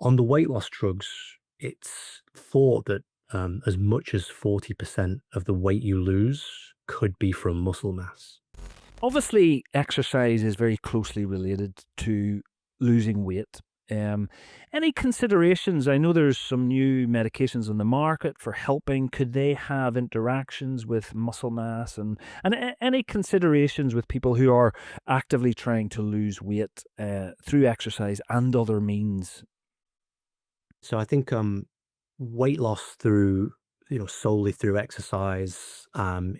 On the weight loss drugs, it's thought that as much as 40% of the weight you lose could be from muscle mass. Obviously, exercise is very closely related to losing weight. Um, any considerations? I know there's some new medications on the market for helping. Could they have interactions with muscle mass and any considerations with people who are actively trying to lose weight through exercise and other means? So I think weight loss through solely through exercise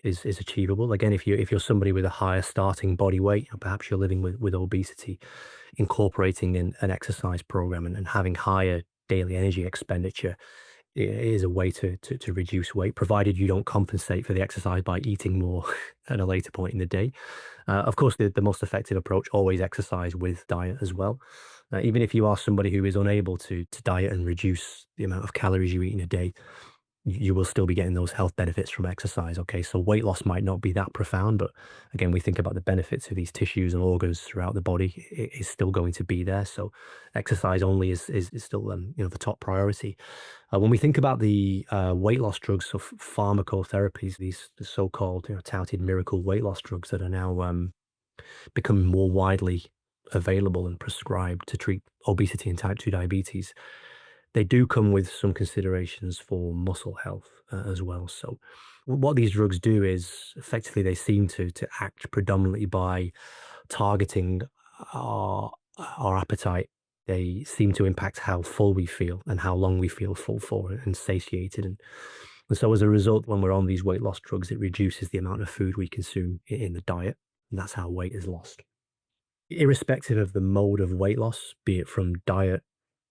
is achievable. Again, if you're somebody with a higher starting body weight, perhaps you're living with obesity, incorporating an exercise program and having higher daily energy expenditure is a way to reduce weight, provided you don't compensate for the exercise by eating more at a later point in the day. Of course, the most effective approach always exercise with diet as well. Even if you are somebody who is unable to diet and reduce the amount of calories you eat in a day, you will still be getting those health benefits from exercise. Okay, so weight loss might not be that profound, but again, we think about the benefits of these tissues and organs throughout the body. It is still going to be there. So exercise only is still the top priority. When we think about the weight loss drugs, so pharmacotherapies, these the so-called touted miracle weight loss drugs that are now becoming more widely available and prescribed to treat obesity and type 2 diabetes, they do come with some considerations for muscle health as well. So, what these drugs do is effectively they seem to act predominantly by targeting our appetite. They seem to impact how full we feel and how long we feel full for and satiated. And so, as a result, when we're on these weight loss drugs, it reduces the amount of food we consume in the diet. And that's how weight is lost. Irrespective of the mode of weight loss, be it from diet,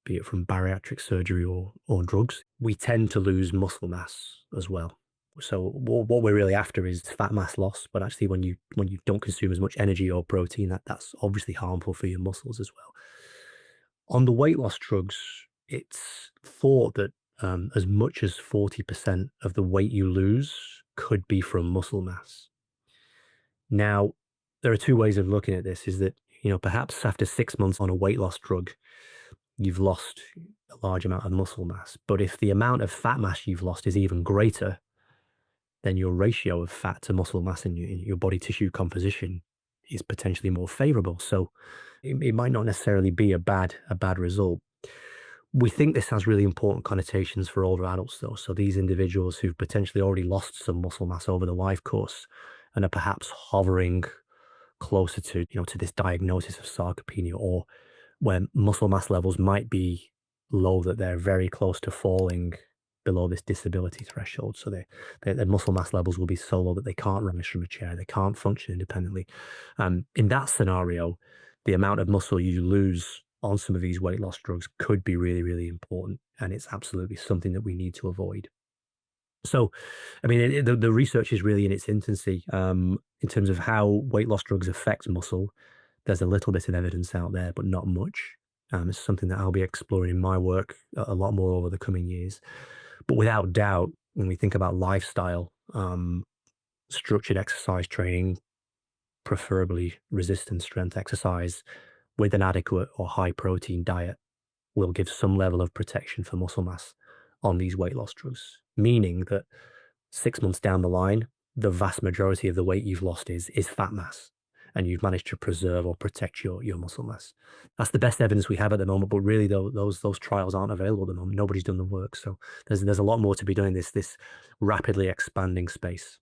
be it from bariatric surgery or drugs, we tend to lose muscle mass as well. So what we're really after is fat mass loss, but actually when you don't consume as much energy or protein, that's obviously harmful for your muscles as well. On the weight loss drugs, it's thought that as much as 40% of the weight you lose could be from muscle mass. Now, there are two ways of looking at this, is that, perhaps after 6 months on a weight loss drug, you've lost a large amount of muscle mass. But if the amount of fat mass you've lost is even greater, then your ratio of fat to muscle mass in your body tissue composition is potentially more favorable. So it might not necessarily be a bad result. We think this has really important connotations for older adults, though. So these individuals who've potentially already lost some muscle mass over the life course and are perhaps hovering closer to this diagnosis of sarcopenia, or where muscle mass levels might be low, that they're very close to falling below this disability threshold. So their muscle mass levels will be so low that they can't rise from a chair, they can't function independently. In that scenario, the amount of muscle you lose on some of these weight loss drugs could be really, really important. And it's absolutely something that we need to avoid. So, I mean, the research is really in its infancy in terms of how weight loss drugs affect muscle. There's a little bit of evidence out there, but not much. It's something that I'll be exploring in my work a lot more over the coming years. But without doubt, when we think about lifestyle, structured exercise training, preferably resistance strength exercise with an adequate or high protein diet, will give some level of protection for muscle mass on these weight loss drugs, meaning that 6 months down the line, the vast majority of the weight you've lost is fat mass, and you've managed to preserve or protect your muscle mass. That's the best evidence we have at the moment, but really though, those trials aren't available at the moment. Nobody's done the work. So there's a lot more to be done in this rapidly expanding space.